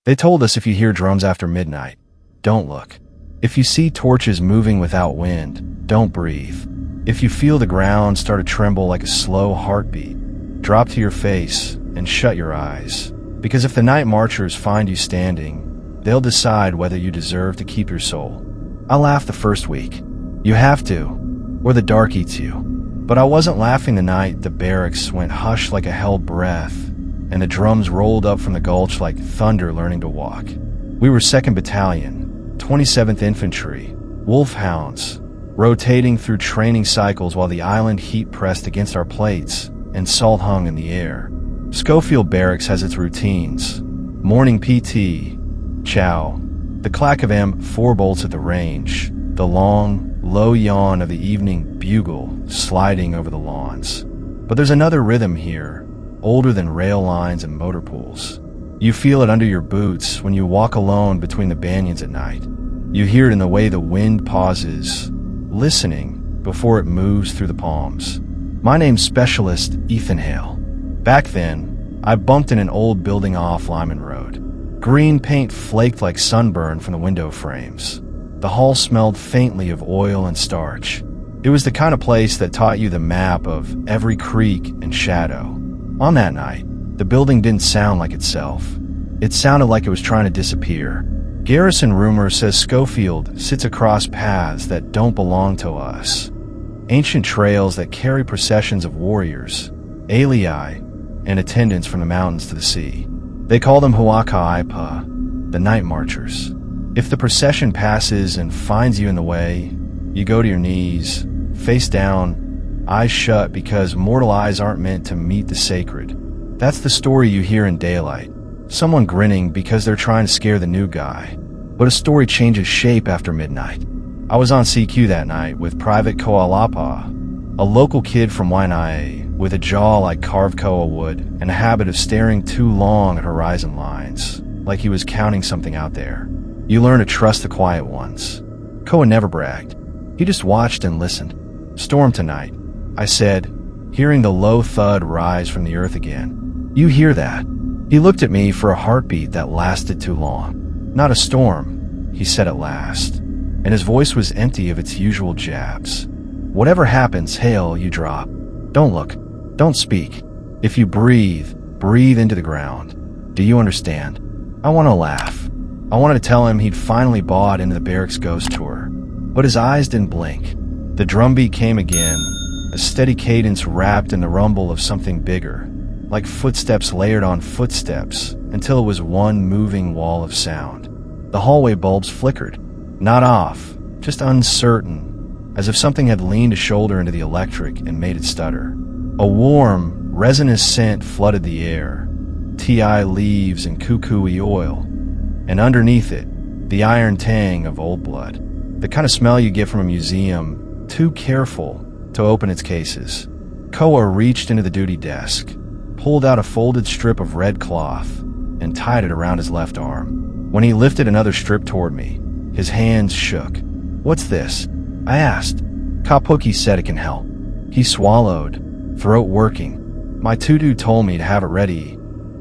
They told us if you hear drums after midnight, don't look. If you see torches moving without wind, don't breathe. If you feel the ground start to tremble like a slow heartbeat, drop to your face and shut your eyes. Because if the night marchers find you standing, they'll decide whether you deserve to keep your soul. I laughed the first week. You have to, or the dark eats you. But I wasn't laughing the night the barracks went hush like a held breath, and the drums rolled up from the gulch like thunder learning to walk. We were 2nd Battalion, 27th Infantry, wolfhounds, rotating through training cycles while the island heat pressed against our plates and salt hung in the air. Schofield Barracks has its routines. Morning PT, chow, the clack of M4 bolts at the range, the long, low yawn of the evening bugle sliding over the lawns. But there's another rhythm here, older than rail lines and motor pools. You feel it under your boots when you walk alone between the banyans at night. You hear it in the way the wind pauses, listening before it moves through the palms. My name's Specialist Ethan Hale. Back then, I bumped in an old building off Lyman Road. Green paint flaked like sunburn from the window frames. The hall smelled faintly of oil and starch. It was the kind of place that taught you the map of every creek and shadow. On that night, the building didn't sound like itself. It sounded like it was trying to disappear. Garrison rumor says Schofield sits across paths that don't belong to us. Ancient trails that carry processions of warriors, alii, and attendants from the mountains to the sea. They call them Huakaipa, the night marchers. If the procession passes and finds you in the way, you go to your knees, face down, eyes shut, because mortal eyes aren't meant to meet the sacred. That's the story you hear in daylight. Someone grinning because they're trying to scare the new guy. But a story changes shape after midnight. I was on CQ that night with Private Koalapa, a local kid from Waianae with a jaw like carved koa wood and a habit of staring too long at horizon lines, like he was counting something out there. You learn to trust the quiet ones. Koa never bragged. He just watched and listened. Storm tonight, I said, hearing the low thud rise from the earth again. You hear that? He looked at me for a heartbeat that lasted too long. Not a storm, he said at last, and his voice was empty of its usual jabs. Whatever happens, Hale, you drop. Don't look. Don't speak. If you breathe, breathe into the ground. Do you understand? I want to laugh. I wanted to tell him he'd finally bought into the barracks ghost tour. But his eyes didn't blink. The drumbeat came again, a steady cadence wrapped in the rumble of something bigger, like footsteps layered on footsteps, until it was one moving wall of sound. The hallway bulbs flickered. Not off, just uncertain, as if something had leaned a shoulder into the electric and made it stutter. A warm, resinous scent flooded the air, ti leaves and kukui oil, and underneath it, the iron tang of old blood. The kind of smell you get from a museum, too careful to open its cases. Koa reached into the duty desk, pulled out a folded strip of red cloth, and tied it around his left arm. When he lifted another strip toward me, his hands shook. What's this? I asked. Kapuki said it can help. He swallowed, throat working. My tutu told me to have it ready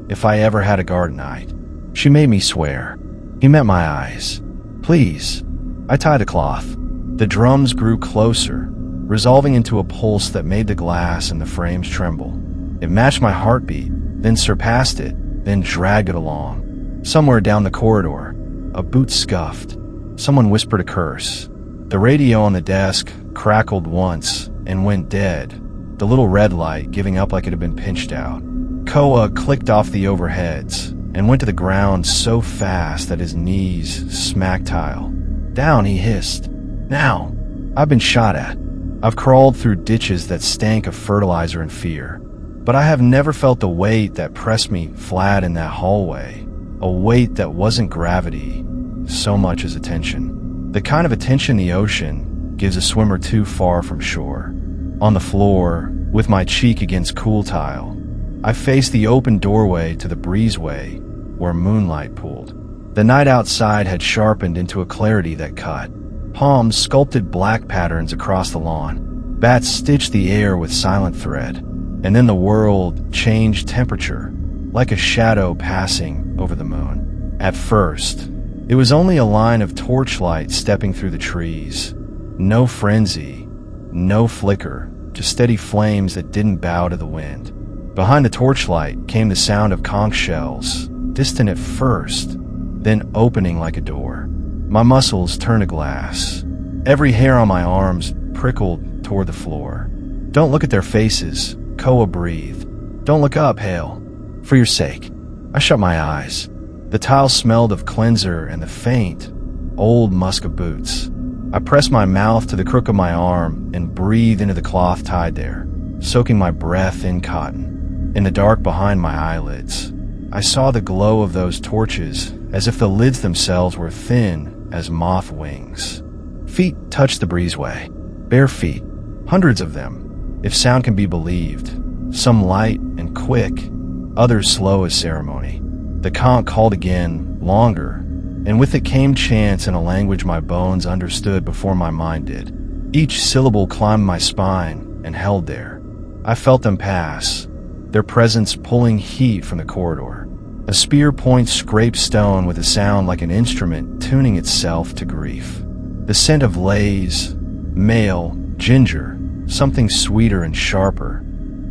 if I ever had a guard night. She made me swear. He met my eyes. Please. I tied the cloth. The drums grew closer, resolving into a pulse that made the glass and the frames tremble. It matched my heartbeat, then surpassed it, then dragged it along. Somewhere down the corridor, a boot scuffed. Someone whispered a curse. The radio on the desk crackled once and went dead, the little red light giving up like it had been pinched out. Koa clicked off the overheads and went to the ground so fast that his knees smacked tile. Down, he hissed. Now, I've been shot at. I've crawled through ditches that stank of fertilizer and fear. But I have never felt the weight that pressed me flat in that hallway. A weight that wasn't gravity so much as attention. The kind of attention the ocean gives a swimmer too far from shore. On the floor, with my cheek against cool tile, I faced the open doorway to the breezeway where moonlight pooled. The night outside had sharpened into a clarity that cut. Palms sculpted black patterns across the lawn. Bats stitched the air with silent thread. And then the world changed temperature, like a shadow passing over the moon. At first, it was only a line of torchlight stepping through the trees. No frenzy, no flicker, just steady flames that didn't bow to the wind. Behind the torchlight came the sound of conch shells, distant at first, then opening like a door. My muscles turned to glass. Every hair on my arms prickled toward the floor. "Don't look at their faces," Koa breathed. "Don't look up, Hale. For your sake." I shut my eyes. The tile smelled of cleanser and the faint, old musk of boots. I pressed my mouth to the crook of my arm and breathed into the cloth tied there, soaking my breath in cotton. In the dark behind my eyelids, I saw the glow of those torches as if the lids themselves were thin as moth wings. Feet touched the breezeway. Bare feet. Hundreds of them, if sound can be believed. Some light and quick, others slow as ceremony. The conch called again, longer, and with it came chants in a language my bones understood before my mind did. Each syllable climbed my spine and held there. I felt them pass, their presence pulling heat from the corridor. A spear point scraped stone with a sound like an instrument tuning itself to grief. The scent of lays, male, ginger, something sweeter and sharper,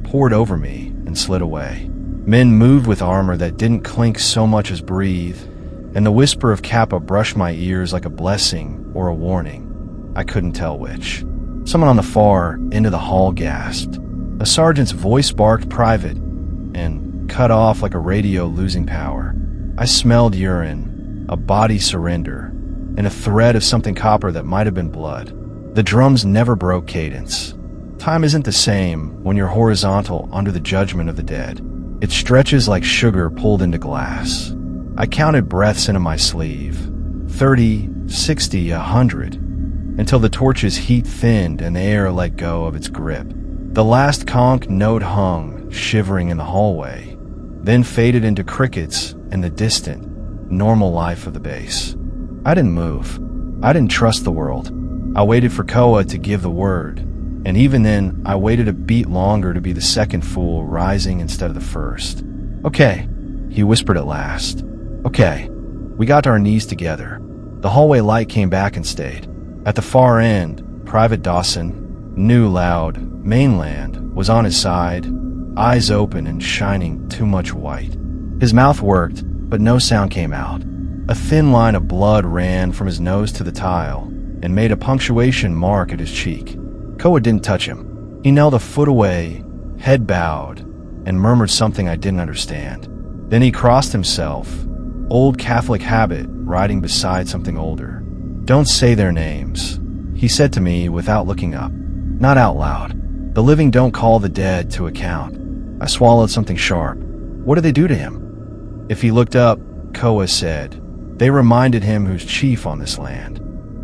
poured over me and slid away. Men moved with armor that didn't clink so much as breathe, and the whisper of Kappa brushed my ears like a blessing or a warning. I couldn't tell which. Someone on the far end of the hall gasped. A sergeant's voice barked private and cut off like a radio losing power. I smelled urine, a body surrender, and a thread of something copper that might have been blood. The drums never broke cadence. Time isn't the same when you're horizontal under the judgment of the dead. It stretches like sugar pulled into glass. I counted breaths into my sleeve. 30, 60, 100, until the torch's heat thinned and the air let go of its grip. The last conch note hung, shivering in the hallway, then faded into crickets and the distant, normal life of the base. I didn't move. I didn't trust the world. I waited for Koa to give the word, and even then, I waited a beat longer to be the second fool rising instead of the first. "Okay," he whispered at last. "Okay." We got to our knees together. The hallway light came back and stayed. At the far end, Private Dawson, new loud, mainland, was on his side, eyes open and shining too much white. His mouth worked, but no sound came out. A thin line of blood ran from his nose to the tile and made a punctuation mark at his cheek. Koa didn't touch him. He knelt a foot away, head bowed, and murmured something I didn't understand. Then he crossed himself, old Catholic habit, riding beside something older. "Don't say their names," he said to me without looking up. Not out loud. "The living don't call the dead to account." I swallowed something sharp. What did they do to him? If he looked up, Koa said, "They reminded him who's chief on this land."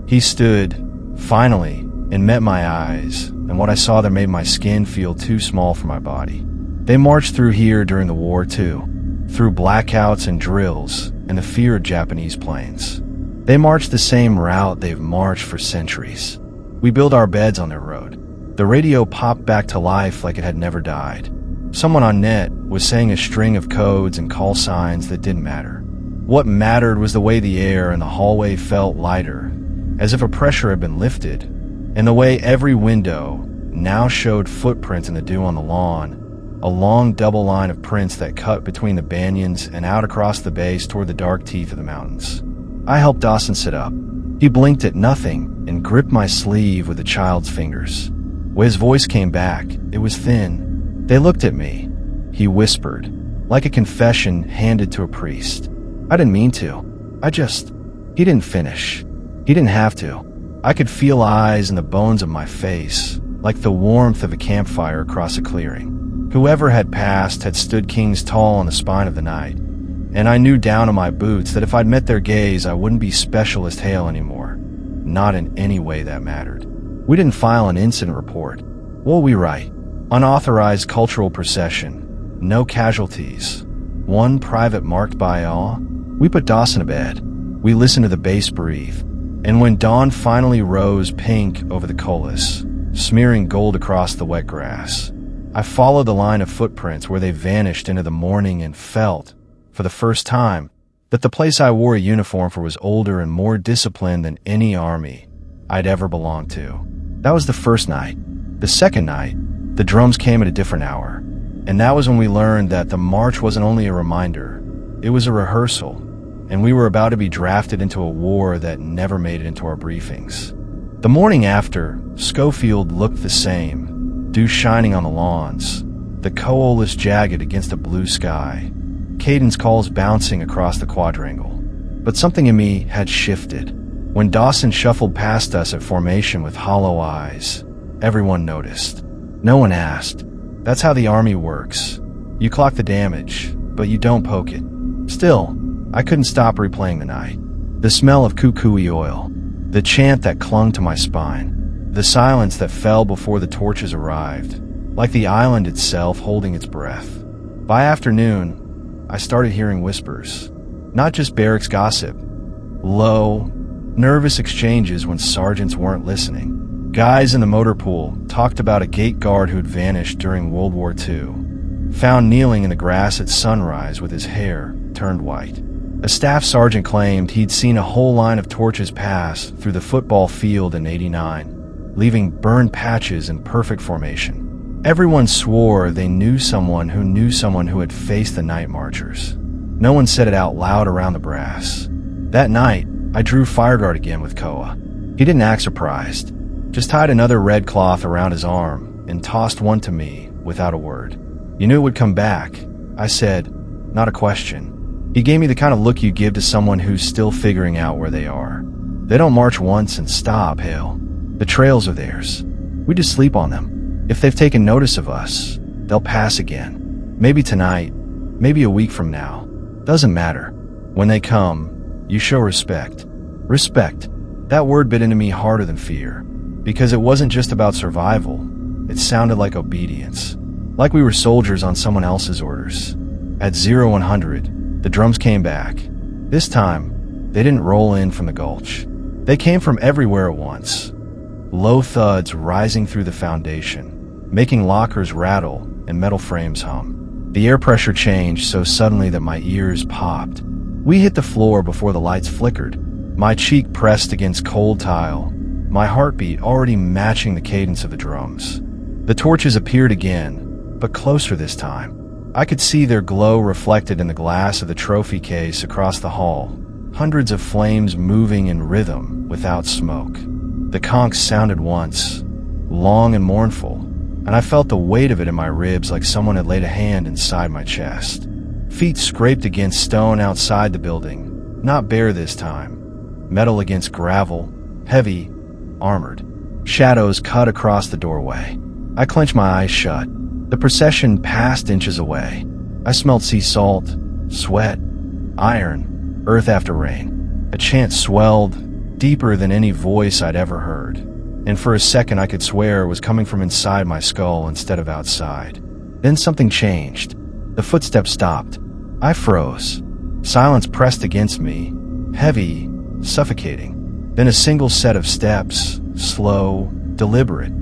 He stood, finally, and met my eyes, and what I saw there made my skin feel too small for my body. They marched through here during the war too, through blackouts and drills and the fear of Japanese planes. They marched the same route they've marched for centuries. We built our beds on their road. The radio popped back to life like it had never died. Someone on net was saying a string of codes and call signs that didn't matter. What mattered was the way the air in the hallway felt lighter, as if a pressure had been lifted, and the way every window now showed footprints in the dew on the lawn, a long double line of prints that cut between the banyans and out across the base toward the dark teeth of the mountains. I helped Dawson sit up. He blinked at nothing and gripped my sleeve with a child's fingers. When his voice came back, it was thin. "They looked at me," he whispered, like a confession handed to a priest. "I didn't mean to. He didn't finish. He didn't have to. I could feel eyes in the bones of my face, like the warmth of a campfire across a clearing. Whoever had passed had stood kings tall on the spine of the night, and I knew down in my boots that if I'd met their gaze, I wouldn't be Specialist Hale anymore. Not in any way that mattered. We didn't file an incident report. What would we write? Unauthorized cultural procession. No casualties. One private marked by awe. We put Dawson to bed. We listened to the bass breathe. And when dawn finally rose pink over the colas, smearing gold across the wet grass, I followed the line of footprints where they vanished into the morning and felt, for the first time, that the place I wore a uniform for was older and more disciplined than any army I'd ever belonged to. That was the first night. The second night, the drums came at a different hour, and that was when we learned that the march wasn't only a reminder, it was a rehearsal, and we were about to be drafted into a war that never made it into our briefings. The morning after, Schofield looked the same, dew shining on the lawns, the coalesced jagged against a blue sky, cadence calls bouncing across the quadrangle. But something in me had shifted. When Dawson shuffled past us at formation with hollow eyes, everyone noticed. No one asked. That's how the army works. You clock the damage, but you don't poke it. Still, I couldn't stop replaying the night. The smell of kukui oil, the chant that clung to my spine, the silence that fell before the torches arrived, like the island itself holding its breath. By afternoon, I started hearing whispers, not just barracks gossip, low, nervous exchanges when sergeants weren't listening. Guys in the motor pool talked about a gate guard who'd vanished during World War II, found kneeling in the grass at sunrise with his hair turned white. A staff sergeant claimed he'd seen a whole line of torches pass through the football field in '89, leaving burned patches in perfect formation. Everyone swore they knew someone who had faced the night marchers. No one said it out loud around the brass. That night, I drew fireguard again with Koa. He didn't act surprised, just tied another red cloth around his arm and tossed one to me without a word. You knew it would come back, I said, not a question. He gave me the kind of look you give to someone who's still figuring out where they are. They don't march once and stop, Hale. The trails are theirs. We just sleep on them. If they've taken notice of us, they'll pass again. Maybe tonight, maybe a week from now. Doesn't matter. When they come, you show respect. Respect. That word bit into me harder than fear, because it wasn't just about survival. It sounded like obedience. Like we were soldiers on someone else's orders. At 0100, the drums came back. This time, they didn't roll in from the gulch. They came from everywhere at once. Low thuds rising through the foundation, making lockers rattle and metal frames hum. The air pressure changed so suddenly that my ears popped. We hit the floor before the lights flickered. My cheek pressed against cold tile, my heartbeat already matching the cadence of the drums. The torches appeared again, but closer this time. I could see their glow reflected in the glass of the trophy case across the hall, hundreds of flames moving in rhythm without smoke. The conch sounded once, long and mournful, and I felt the weight of it in my ribs like someone had laid a hand inside my chest. Feet scraped against stone outside the building, not bare this time. Metal against gravel, heavy, armored. Shadows cut across the doorway. I clenched my eyes shut. The procession passed inches away. I smelled sea salt, sweat, iron, earth after rain. A chant swelled, deeper than any voice I'd ever heard. And for a second I could swear it was coming from inside my skull instead of outside. Then something changed. The footsteps stopped. I froze. Silence pressed against me, heavy, suffocating. Then a single set of steps, slow, deliberate,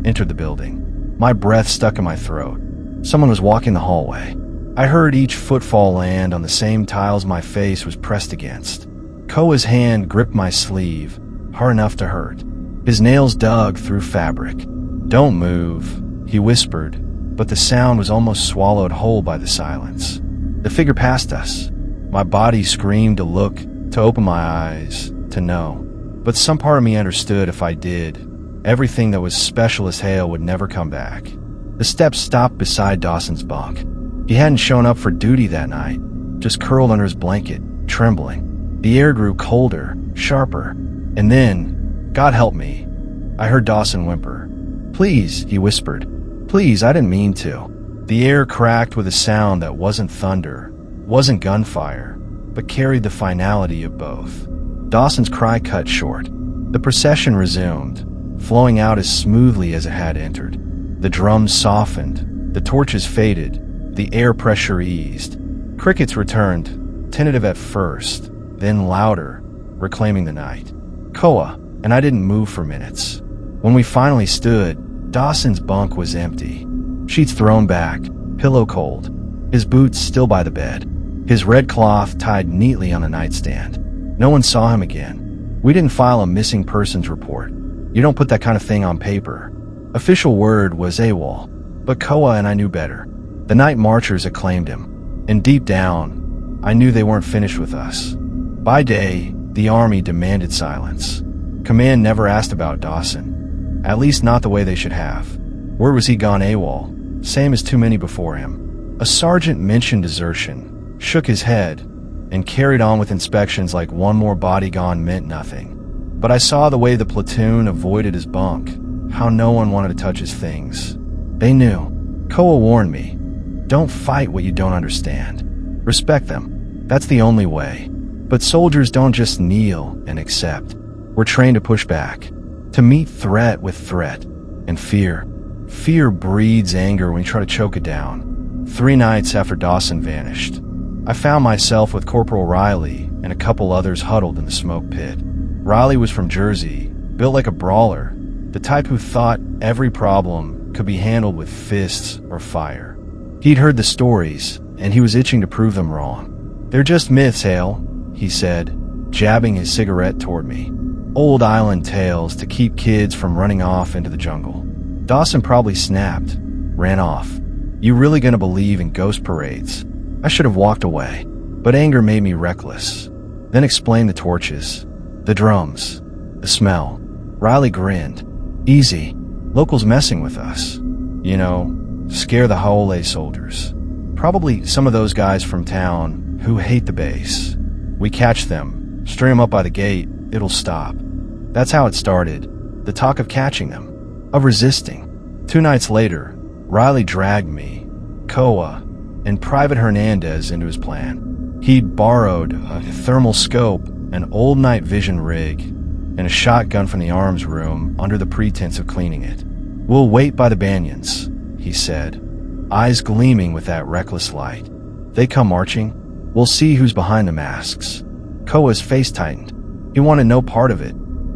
entered the building. My breath stuck in my throat. Someone was walking the hallway. I heard each footfall land on the same tiles my face was pressed against. Koa's hand gripped my sleeve, hard enough to hurt. His nails dug through fabric. "Don't move," he whispered, but the sound was almost swallowed whole by the silence. The figure passed us. My body screamed to look, to open my eyes, to know. But some part of me understood if I did, everything that was special as Hale would never come back. The steps stopped beside Dawson's bunk. He hadn't shown up for duty that night, just curled under his blanket, trembling. The air grew colder, sharper, and then, God help me, I heard Dawson whimper. "Please," he whispered. "Please, I didn't mean to." The air cracked with a sound that wasn't thunder, wasn't gunfire, but carried the finality of both. Dawson's cry cut short. The procession resumed, flowing out as smoothly as it had entered. The drums softened, the torches faded, the air pressure eased. Crickets returned, tentative at first, then louder, reclaiming the night. Koa and I didn't move for minutes. When we finally stood, Dawson's bunk was empty. Sheets thrown back, pillow cold, his boots still by the bed. his red cloth tied neatly on a nightstand. No one saw him again. We didn't file a missing persons report. You don't put that kind of thing on paper. Official word was AWOL, but Koa and I knew better. The night marchers acclaimed him, and deep down, I knew they weren't finished with us. By day, the army demanded silence. Command never asked about Dawson, at least not the way they should have. Word was he gone AWOL, same as too many before him. A sergeant mentioned desertion, shook his head, and carried on with inspections like one more body gone meant nothing. But I saw the way the platoon avoided his bunk, how no one wanted to touch his things. They knew. Koa warned me, don't fight what you don't understand. Respect them. That's the only way. But soldiers don't just kneel and accept. We're trained to push back, to meet threat with threat, and fear. Fear breeds anger when you try to choke it down. 3 nights after Dawson vanished, I found myself with Corporal Riley and a couple others huddled in the smoke pit. Riley was from Jersey, built like a brawler, the type who thought every problem could be handled with fists or fire. He'd heard the stories, and he was itching to prove them wrong. They're just myths, Hale, he said, jabbing his cigarette toward me. Old island tales to keep kids from running off into the jungle. Dawson probably snapped, ran off. You really gonna believe in ghost parades? I should have walked away, but anger made me reckless. Then explained the torches, the drums, the smell. Riley grinned. Easy. Locals messing with us. You know, scare the Haole soldiers. Probably some of those guys from town who hate the base. We catch them, string them up by the gate, it'll stop. That's how it started. The talk of catching them, of resisting. 2 nights later, Riley dragged me, Koa, and Private Hernandez into his plan. He'd borrowed a thermal scope, an old night vision rig, and a shotgun from the arms room under the pretense of cleaning it. We'll wait by the banyans, he said, eyes gleaming with that reckless light. They come marching, we'll see who's behind the masks. Koa's face tightened. He wanted no part of it,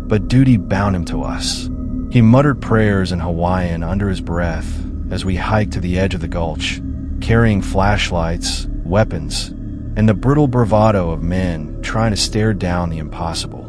but duty bound him to us. He muttered prayers in Hawaiian under his breath as we hiked to the edge of the gulch, carrying flashlights, weapons, and the brutal bravado of men trying to stare down the impossible.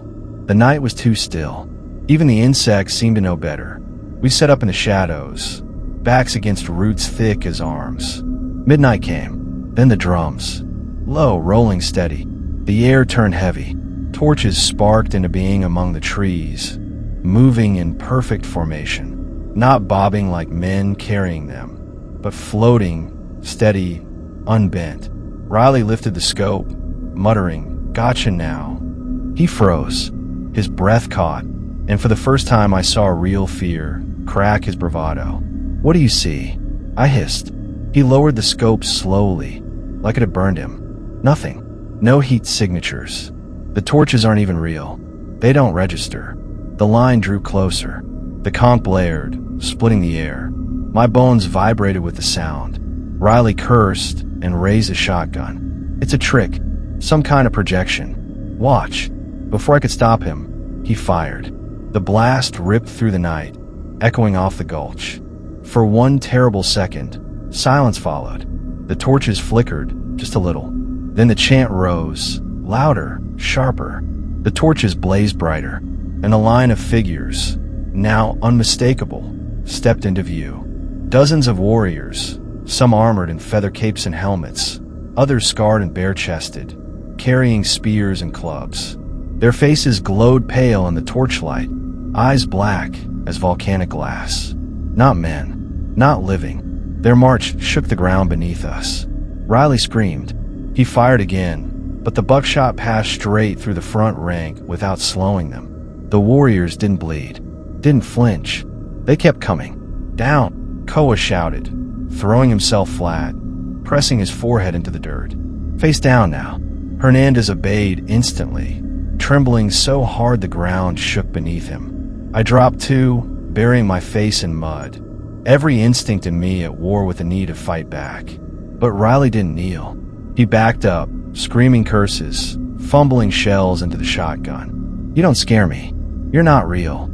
The night was too still. Even the insects seemed to know better. We set up in the shadows, backs against roots thick as arms. Midnight came, then the drums. Low, rolling steady. The air turned heavy. Torches sparked into being among the trees, moving in perfect formation, not bobbing like men carrying them, but floating, steady, unbent. Riley lifted the scope, muttering, "Gotcha now." He froze. His breath caught, and for the first time I saw real fear crack his bravado. "What do you see?" I hissed. He lowered the scope slowly, like it had burned him. Nothing. No heat signatures. The torches aren't even real. They don't register. The line drew closer. The conch blared, splitting the air. My bones vibrated with the sound. Riley cursed and raised a shotgun. "It's a trick. Some kind of projection. Watch." Before I could stop him, he fired. The blast ripped through the night, echoing off the gulch. For one terrible second, silence followed. The torches flickered, just a little. Then the chant rose, louder, sharper. The torches blazed brighter, and a line of figures, now unmistakable, stepped into view. Dozens of warriors, some armored in feather capes and helmets, others scarred and bare-chested, carrying spears and clubs. Their faces glowed pale in the torchlight, eyes black as volcanic glass. Not men, not living. Their march shook the ground beneath us. Riley screamed. He fired again, but the buckshot passed straight through the front rank without slowing them. The warriors didn't bleed, didn't flinch. They kept coming. "Down!" Koa shouted, throwing himself flat, pressing his forehead into the dirt. "Face down now." Hernandez obeyed instantly, trembling so hard the ground shook beneath him. I dropped too, burying my face in mud, every instinct in me at war with the need to fight back. But Riley didn't kneel. He backed up, screaming curses, fumbling shells into the shotgun. "You don't scare me. You're not real."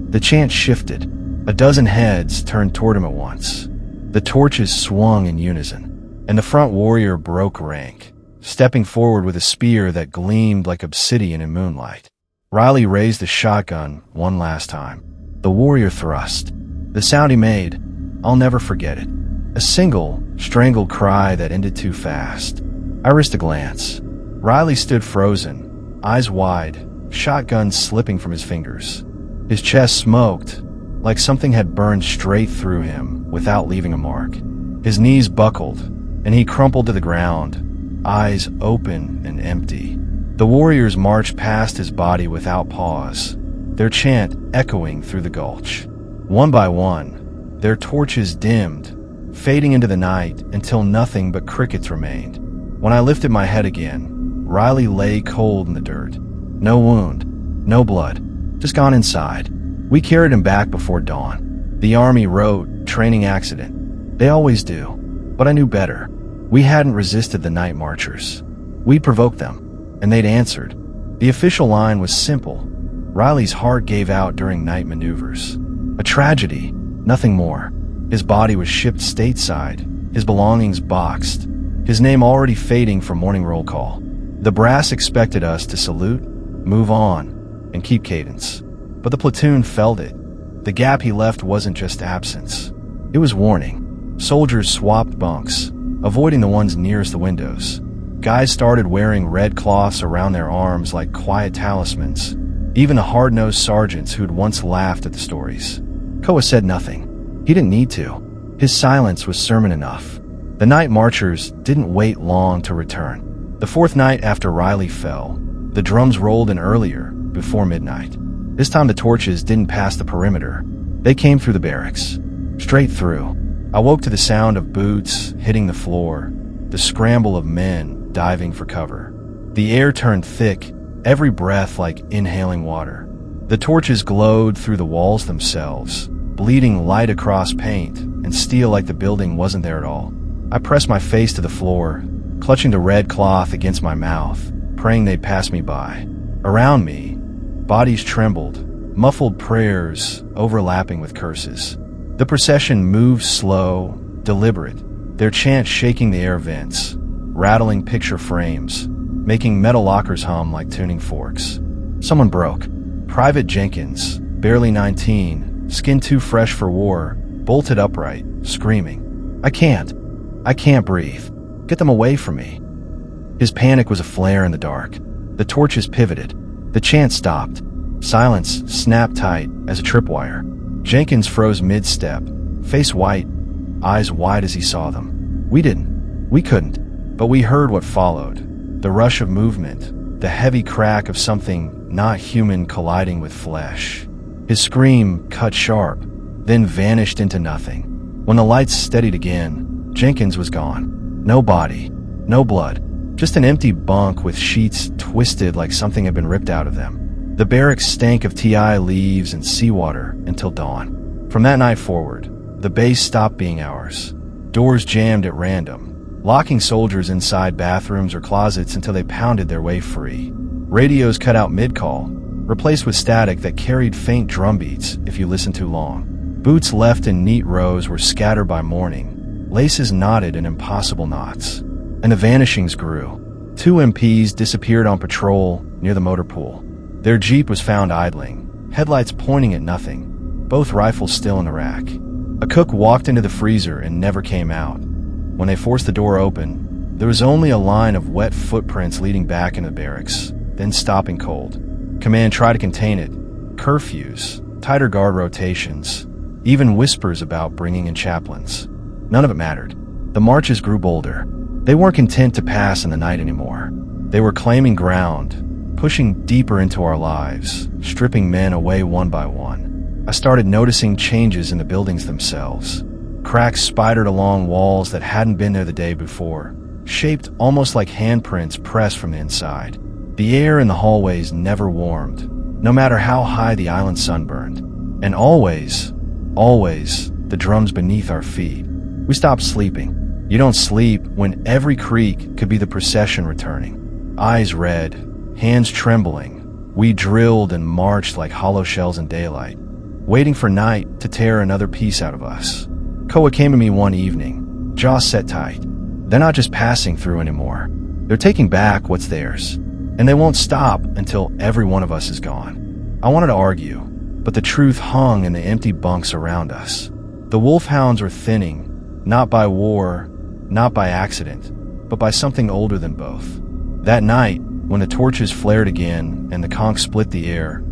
The chant shifted. A dozen heads turned toward him at once. The torches swung in unison, and the front warrior broke rank, stepping forward with a spear that gleamed like obsidian in moonlight. Riley raised the shotgun one last time. The warrior thrust. The sound he made, I'll never forget it. A single, strangled cry that ended too fast. I risked a glance. Riley stood frozen, eyes wide, shotgun slipping from his fingers. His chest smoked, like something had burned straight through him without leaving a mark. His knees buckled, and he crumpled to the ground, eyes open and empty. The warriors marched past his body without pause, their chant echoing through the gulch. One by one, their torches dimmed, fading into the night until nothing but crickets remained. When I lifted my head again, Riley lay cold in the dirt. No wound, no blood, just gone inside. We carried him back before dawn. The army wrote, training accident. They always do, but I knew better. We hadn't resisted the night marchers. We'd provoked them, and they'd answered. The official line was simple. Riley's heart gave out during night maneuvers. A tragedy, nothing more. His body was shipped stateside, his belongings boxed, his name already fading from morning roll call. The brass expected us to salute, move on, and keep cadence. But the platoon felt it. The gap he left wasn't just absence. It was warning. Soldiers swapped bunks, avoiding the ones nearest the windows. Guys started wearing red cloths around their arms like quiet talismans. Even the hard-nosed sergeants who'd once laughed at the stories. Koa said nothing. He didn't need to. His silence was sermon enough. The night marchers didn't wait long to return. The fourth night after Riley fell, the drums rolled in earlier, before midnight. This time the torches didn't pass the perimeter. They came through the barracks. Straight through. I woke to the sound of boots hitting the floor, the scramble of men diving for cover. The air turned thick, every breath like inhaling water. The torches glowed through the walls themselves, bleeding light across paint and steel like the building wasn't there at all. I pressed my face to the floor, clutching the red cloth against my mouth, praying they'd pass me by. Around me, bodies trembled, muffled prayers overlapping with curses. The procession moved slow, deliberate, their chant shaking the air vents, rattling picture frames, making metal lockers hum like tuning forks. Someone broke. Private Jenkins, barely 19, skin too fresh for war, bolted upright, screaming, I can't breathe. Get them away from me." His panic was a flare in the dark. The torches pivoted. The chant stopped. Silence snapped tight as a tripwire. Jenkins froze mid-step, face white, eyes wide as he saw them. We couldn't, but we heard what followed. The rush of movement, the heavy crack of something not human colliding with flesh. His scream cut sharp, then vanished into nothing. When the lights steadied again, Jenkins was gone. No body, no blood, just an empty bunk with sheets twisted like something had been ripped out of them. The barracks stank of TI leaves and seawater until dawn. From that night forward, the base stopped being ours. Doors jammed at random, locking soldiers inside bathrooms or closets until they pounded their way free. Radios cut out mid-call, replaced with static that carried faint drum beats if you listened too long. Boots left in neat rows were scattered by morning. Laces knotted in impossible knots. And the vanishings grew. 2 MPs disappeared on patrol near the motor pool. Their Jeep was found idling, headlights pointing at nothing, both rifles still in the rack. A cook walked into the freezer and never came out. When they forced the door open, there was only a line of wet footprints leading back into the barracks, then stopping cold. Command tried to contain it. Curfews, tighter guard rotations, even whispers about bringing in chaplains. None of it mattered. The marches grew bolder. They weren't content to pass in the night anymore. They were claiming ground, pushing deeper into our lives, stripping men away one by one. I started noticing changes in the buildings themselves. Cracks spidered along walls that hadn't been there the day before, shaped almost like handprints pressed from the inside. The air in the hallways never warmed, no matter how high the island sun burned. And always, the drums beneath our feet. We stopped sleeping. You don't sleep when every creak could be the procession returning. Eyes red, hands trembling, we drilled and marched like hollow shells in daylight, waiting for night to tear another piece out of us. Koa came to me one evening, jaw set tight. They're not just passing through anymore. They're taking back what's theirs, and they won't stop until every one of us is gone. I wanted to argue, but the truth hung in the empty bunks around us. The wolfhounds were thinning, not by war, not by accident, but by something older than both. That night, when the torches flared again and the conch split the air,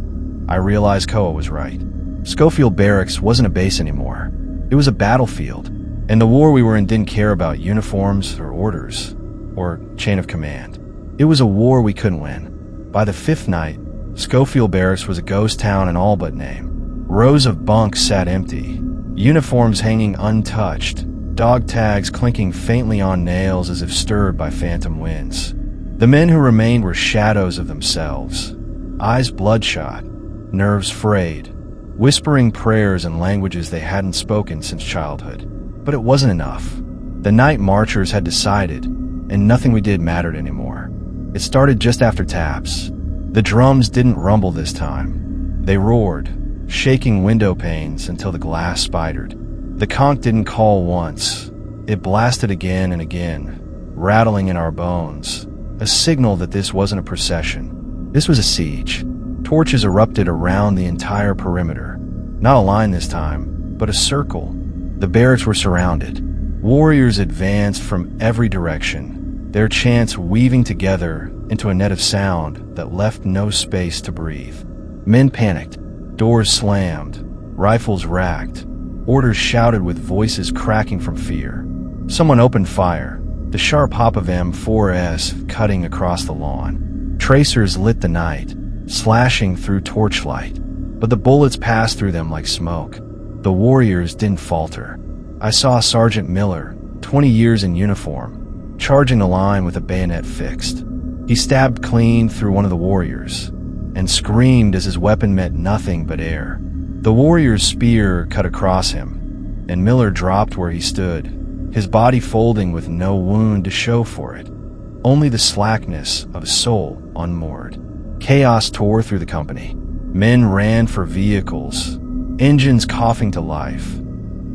I realized Koa was right. Schofield Barracks wasn't a base anymore. It was a battlefield, and the war we were in didn't care about uniforms or orders or chain of command. It was a war we couldn't win. By the fifth night, Schofield Barracks was a ghost town in all but name. Rows of bunks sat empty, uniforms hanging untouched, dog tags clinking faintly on nails as if stirred by phantom winds. The men who remained were shadows of themselves, eyes bloodshot, nerves frayed, whispering prayers in languages they hadn't spoken since childhood. But it wasn't enough. The night marchers had decided, and nothing we did mattered anymore. It started just after taps. The drums didn't rumble this time. They roared, shaking window panes until the glass spidered. The conch didn't call once. It blasted again and again, rattling in our bones, a signal that this wasn't a procession. This was a siege. Torches erupted around the entire perimeter. Not a line this time, but a circle. The barracks were surrounded. Warriors advanced from every direction, their chants weaving together into a net of sound that left no space to breathe. Men panicked, doors slammed, rifles racked, orders shouted with voices cracking from fear. Someone opened fire, the sharp hop of M4s cutting across the lawn. Tracers lit the night, slashing through torchlight, but the bullets passed through them like smoke. The warriors didn't falter. I saw Sergeant Miller, 20 years in uniform, charging the line with a bayonet fixed. He stabbed clean through one of the warriors and screamed as his weapon met nothing but air. The warrior's spear cut across him, and Miller dropped where he stood, his body folding with no wound to show for it, only the slackness of a soul unmoored. Chaos tore through the company. Men ran for vehicles, engines coughing to life,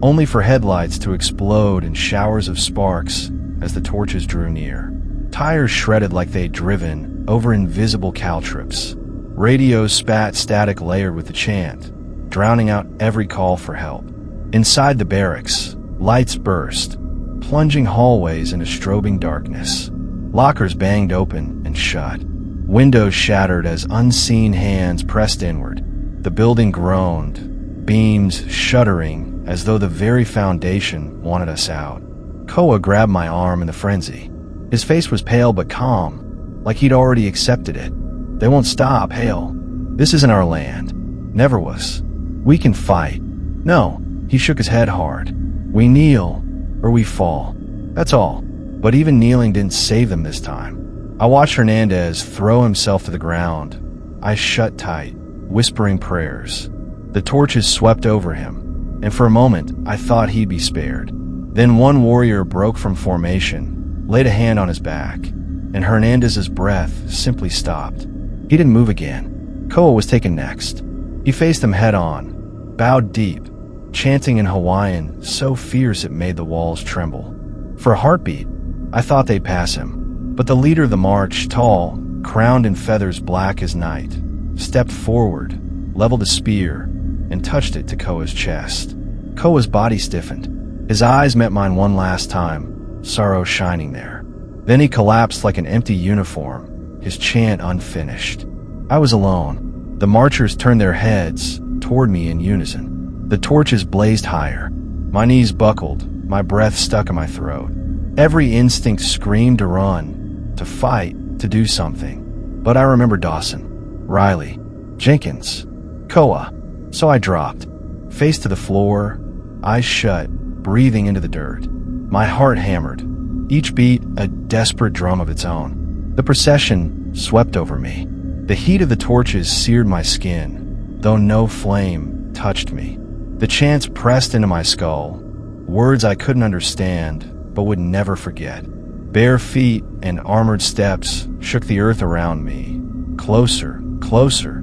only for headlights to explode in showers of sparks as the torches drew near. Tires shredded like they'd driven over invisible caltrips. Radios spat static layered with the chant, drowning out every call for help. Inside the barracks, lights burst, plunging hallways into strobing darkness. Lockers banged open and shut. Windows shattered as unseen hands pressed inward. The building groaned, beams shuddering as though the very foundation wanted us out. Koa grabbed my arm in the frenzy. His face was pale but calm, like he'd already accepted it. They won't stop, Hale. This isn't our land. Never was. We can fight. No, he shook his head hard. We kneel, or we fall. That's all. But even kneeling didn't save them this time. I watched Hernandez throw himself to the ground. Eyes shut tight, whispering prayers. The torches swept over him, and for a moment I thought he'd be spared. Then one warrior broke from formation, laid a hand on his back, and Hernandez's breath simply stopped. He didn't move again. Koa was taken next. He faced them head on, bowed deep, chanting in Hawaiian so fierce it made the walls tremble. For a heartbeat, I thought they'd pass him. But the leader of the march, tall, crowned in feathers black as night, stepped forward, leveled a spear, and touched it to Koa's chest. Koa's body stiffened. His eyes met mine one last time, sorrow shining there. Then he collapsed like an empty uniform, his chant unfinished. I was alone. The marchers turned their heads toward me in unison. The torches blazed higher. My knees buckled, my breath stuck in my throat. Every instinct screamed to run, to fight, to do something. But I remember Dawson, Riley, Jenkins, Koa. So I dropped, face to the floor, eyes shut, breathing into the dirt. My heart hammered, each beat a desperate drum of its own. The procession swept over me. The heat of the torches seared my skin, though no flame touched me. The chants pressed into my skull, words I couldn't understand but would never forget. Bare feet and armored steps shook the earth around me, closer, closer,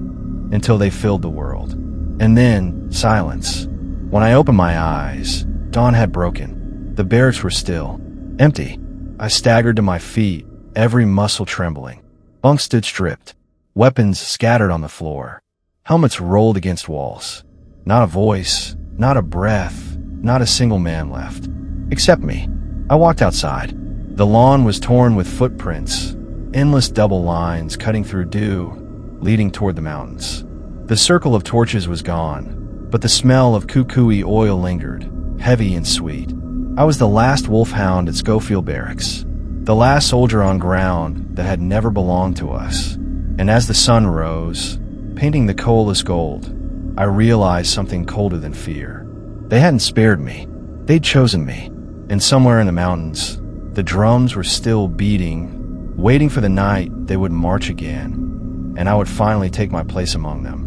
until they filled the world. And then, silence. When I opened my eyes, dawn had broken. The barracks were still, empty. I staggered to my feet, every muscle trembling. Bunks stood stripped, weapons scattered on the floor, helmets rolled against walls. Not a voice, not a breath, not a single man left. Except me. I walked outside. The lawn was torn with footprints, endless double lines cutting through dew, leading toward the mountains. The circle of torches was gone, but the smell of kukui oil lingered, heavy and sweet. I was the last wolfhound at Schofield Barracks, the last soldier on ground that had never belonged to us. And as the sun rose, painting the coalless gold, I realized something colder than fear. They hadn't spared me. They'd chosen me. And somewhere in the mountains, the drums were still beating, waiting for the night they would march again, and I would finally take my place among them.